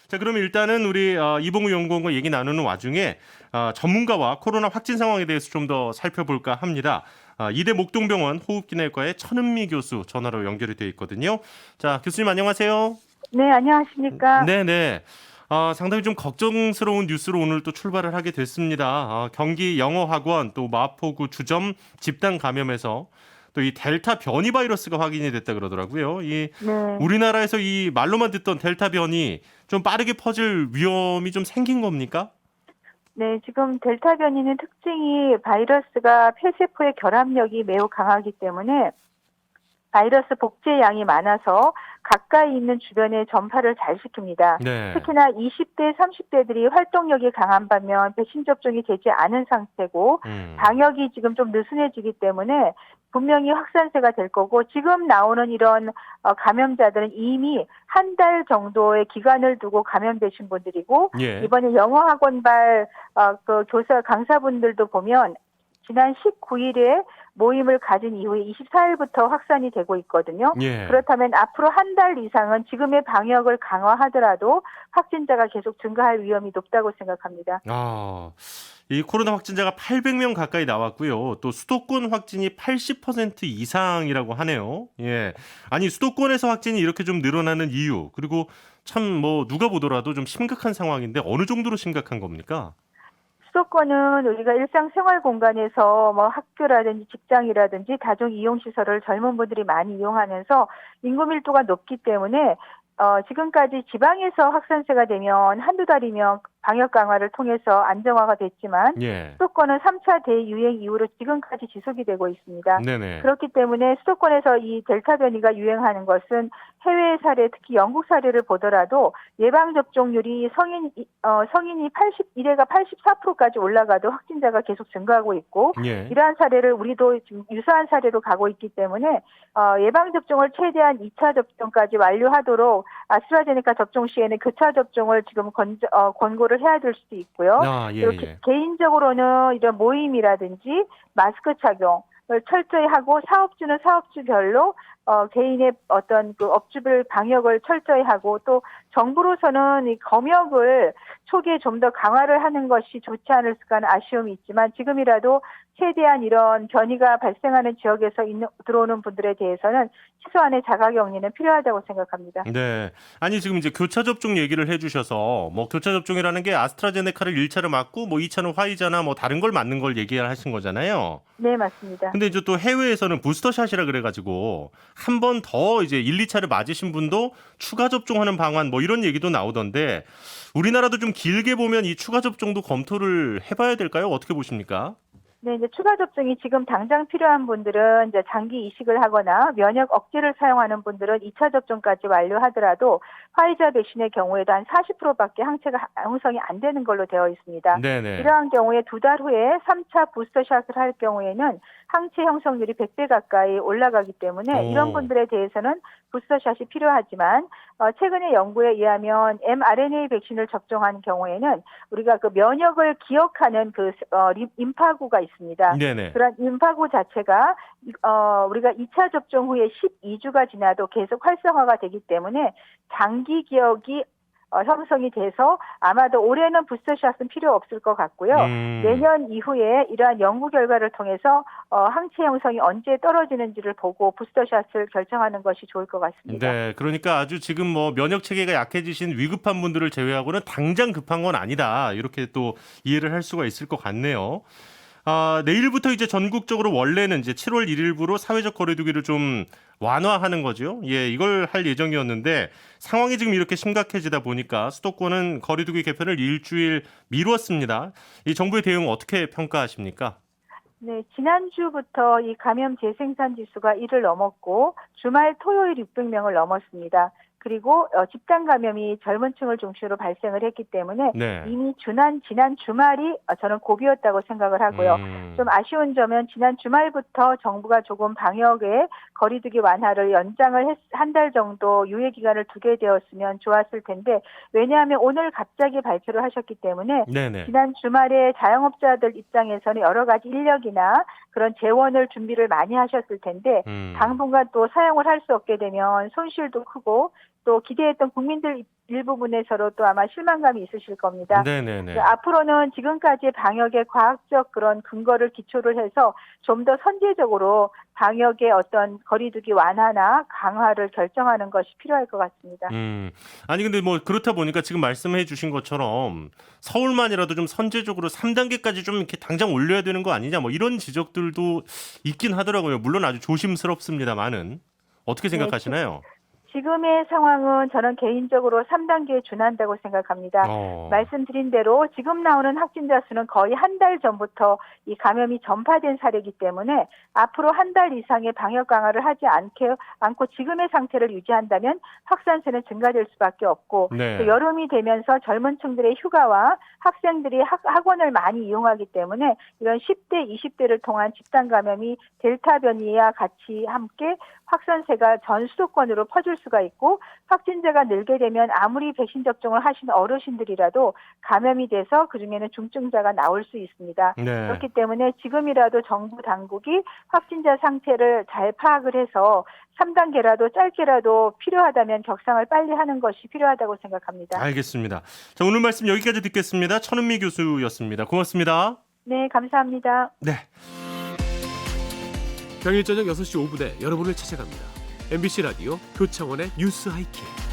자, 그러면 일단은 우리 이봉우 연구원과 얘기 나누는 와중에 전문가와 코로나 확진 상황에 대해서 좀 더 살펴볼까 합니다. 이대 목동병원 호흡기내과의 천은미 교수 전화로 연결이 되어 있거든요. 자, 교수님 안녕하세요. 네, 안녕하십니까? 네네. 상당히 좀 걱정스러운 뉴스로 오늘 또 출발을 하게 됐습니다. 경기 영어학원 또 마포구 주점 집단 감염에서 또 이 델타 변이 바이러스가 확인이 됐다 그러더라고요. 이 네. 우리나라에서 이 말로만 듣던 델타 변이 좀 빠르게 퍼질 위험이 좀 생긴 겁니까? 네, 지금 델타 변이는 특징이 바이러스가 폐세포의 결합력이 매우 강하기 때문에 바이러스 복제 양이 많아서 가까이 있는 주변에 전파를 잘 시킵니다. 네. 특히나 20대, 30대들이 활동력이 강한 반면 백신 접종이 되지 않은 상태고 음. 방역이 지금 좀 느슨해지기 때문에 분명히 확산세가 될 거고 지금 나오는 이런 감염자들은 이미 한 달 정도의 기간을 두고 감염되신 분들이고 예. 이번에 영어학원발 그 교사 강사분들도 보면 지난 19일에 모임을 가진 이후에 24일부터 확산이 되고 있거든요. 예. 그렇다면 앞으로 한 달 이상은 지금의 방역을 강화하더라도 확진자가 계속 증가할 위험이 높다고 생각합니다. 이 코로나 확진자가 800명 가까이 나왔고요. 또 수도권 확진이 80% 이상이라고 하네요. 예. 아니, 수도권에서 확진이 이렇게 좀 늘어나는 이유, 그리고 참 뭐 누가 보더라도 좀 심각한 상황인데 어느 정도로 심각한 겁니까? 수도권은 우리가 일상생활 공간에서 뭐 학교라든지 직장이라든지 다중 이용시설을 젊은 분들이 많이 이용하면서 인구 밀도가 높기 때문에 지금까지 지방에서 확산세가 되면 한두 달이면 방역 강화를 통해서 안정화가 됐지만 예. 수도권은 3차 대유행 이후로 지금까지 지속이 되고 있습니다. 네네. 그렇기 때문에 수도권에서 이 델타 변이가 유행하는 것은 해외 사례, 특히 영국 사례를 보더라도 예방 접종률이 성인이 1회가 84%까지 올라가도 확진자가 계속 증가하고 있고 예. 이러한 사례를 우리도 지금 유사한 사례로 가고 있기 때문에 예방 접종을 최대한 2차 접종까지 완료하도록 아스트라제네카 접종 시에는 교차 접종을 지금 권고를 해야 될 수도 있고요. 예, 이렇게 예. 개인적으로는 이런 모임이라든지 마스크 착용을 철저히 하고 사업주는 사업주별로 개인의 어떤 그 업주별 방역을 철저히 하고 또 정부로서는 이 검역을 초기에 좀 더 강화를 하는 것이 좋지 않을까 하는 아쉬움이 있지만 지금이라도 최대한 이런 변이가 발생하는 지역에서 들어오는 분들에 대해서는 최소한의 자가격리는 필요하다고 생각합니다. 네. 아니, 지금 이제 교차 접종 얘기를 해주셔서 뭐 교차 접종이라는 게 아스트라제네카를 1차를 맞고 뭐 2차는 화이자나 뭐 다른 걸 맞는 걸 얘기를 하신 거잖아요. 네, 맞습니다. 근데 이제 또 해외에서는 부스터샷이라 그래가지고 한 번 더 이제 1, 2차를 맞으신 분도 추가 접종하는 방안 뭐 이런 얘기도 나오던데 우리나라도 좀 길게 보면 이 추가 접종도 검토를 해봐야 될까요? 어떻게 보십니까? 네, 이제 추가 접종이 지금 당장 필요한 분들은 이제 장기 이식을 하거나 면역 억제를 사용하는 분들은 2차 접종까지 완료하더라도 화이자 백신의 경우에도 한 40%밖에 항체가 형성이 안 되는 걸로 되어 있습니다. 네네. 이러한 경우에 두 달 후에 3차 부스터샷을 할 경우에는 항체 형성률이 100배 가까이 올라가기 때문에 이런 오. 분들에 대해서는 부스터샷이 필요하지만 최근의 연구에 의하면 mRNA 백신을 접종한 경우에는 우리가 그 면역을 기억하는 임파구가 있습니다. 네네. 그런 임파구 자체가 우리가 2차 접종 후에 12주가 지나도 계속 활성화가 되기 때문에 장기 기억이 형성이 돼서 아마도 올해는 부스터샷은 필요 없을 것 같고요. 음. 내년 이후에 이러한 연구 결과를 통해서 항체 형성이 언제 떨어지는지를 보고 부스터샷을 결정하는 것이 좋을 것 같습니다. 네, 그러니까 아주 지금 뭐 면역 체계가 약해지신 위급한 분들을 제외하고는 당장 급한 건 아니다. 이렇게 또 이해를 할 수가 있을 것 같네요. 내일부터 이제 전국적으로 원래는 이제 7월 1일부로 사회적 거리두기를 좀 완화하는 거죠. 예, 이걸 할 예정이었는데 상황이 지금 이렇게 심각해지다 보니까 수도권은 거리두기 개편을 일주일 미뤘습니다. 이 정부의 대응 어떻게 평가하십니까? 네, 지난주부터 이 감염 재생산 지수가 1을 넘었고 주말 토요일 600명을 넘었습니다. 그리고 집단 감염이 젊은 층을 중심으로 발생을 했기 때문에 네. 이미 지난 주말이 저는 고비였다고 생각을 하고요. 음. 좀 아쉬운 점은 지난 주말부터 정부가 조금 방역에 거리두기 완화를 연장을 한 달 정도 유예 기간을 두게 되었으면 좋았을 텐데 왜냐하면 오늘 갑자기 발표를 하셨기 때문에 네네. 지난 주말에 자영업자들 입장에서는 여러 가지 인력이나 그런 재원을 준비를 많이 하셨을 텐데 음. 당분간 또 사용을 할 수 없게 되면 손실도 크고 또 기대했던 국민들 일부분에서도 또 아마 실망감이 있으실 겁니다. 네네네. 앞으로는 지금까지의 방역의 과학적 그런 근거를 기초를 해서 좀 더 선제적으로 방역의 어떤 거리두기 완화나 강화를 결정하는 것이 필요할 것 같습니다. 아니 근데 뭐 그렇다 보니까 지금 말씀해 주신 것처럼 서울만이라도 좀 선제적으로 3단계까지 좀 이렇게 당장 올려야 되는 거 아니냐 뭐 이런 지적들도 있긴 하더라고요. 물론 아주 조심스럽습니다만은 어떻게 생각하시나요? 지금의 상황은 저는 개인적으로 3단계에 준한다고 생각합니다. 말씀드린 대로 지금 나오는 확진자 수는 거의 한 달 전부터 이 감염이 전파된 사례이기 때문에 앞으로 한 달 이상의 방역 강화를 하지 않고 지금의 상태를 유지한다면 확산세는 증가될 수밖에 없고 네. 또 여름이 되면서 젊은 층들의 휴가와 학생들이 학원을 많이 이용하기 때문에 이런 10대, 20대를 통한 집단 감염이 델타 변이와 같이 함께 확산세가 전 수도권으로 퍼질 수가 있고 확진자가 늘게 되면 아무리 백신 접종을 하신 어르신들이라도 감염이 돼서 그중에는 중증자가 나올 수 있습니다. 네. 그렇기 때문에 지금이라도 정부 당국이 확진자 상태를 잘 파악을 해서 3단계라도 짧게라도 필요하다면 격상을 빨리 하는 것이 필요하다고 생각합니다. 알겠습니다. 자, 오늘 말씀 여기까지 듣겠습니다. 천은미 교수였습니다. 고맙습니다. 네, 감사합니다. 네. 평일 저녁 6시 5분에 여러분을 찾아갑니다. MBC 라디오 표창원의 뉴스 하이킥.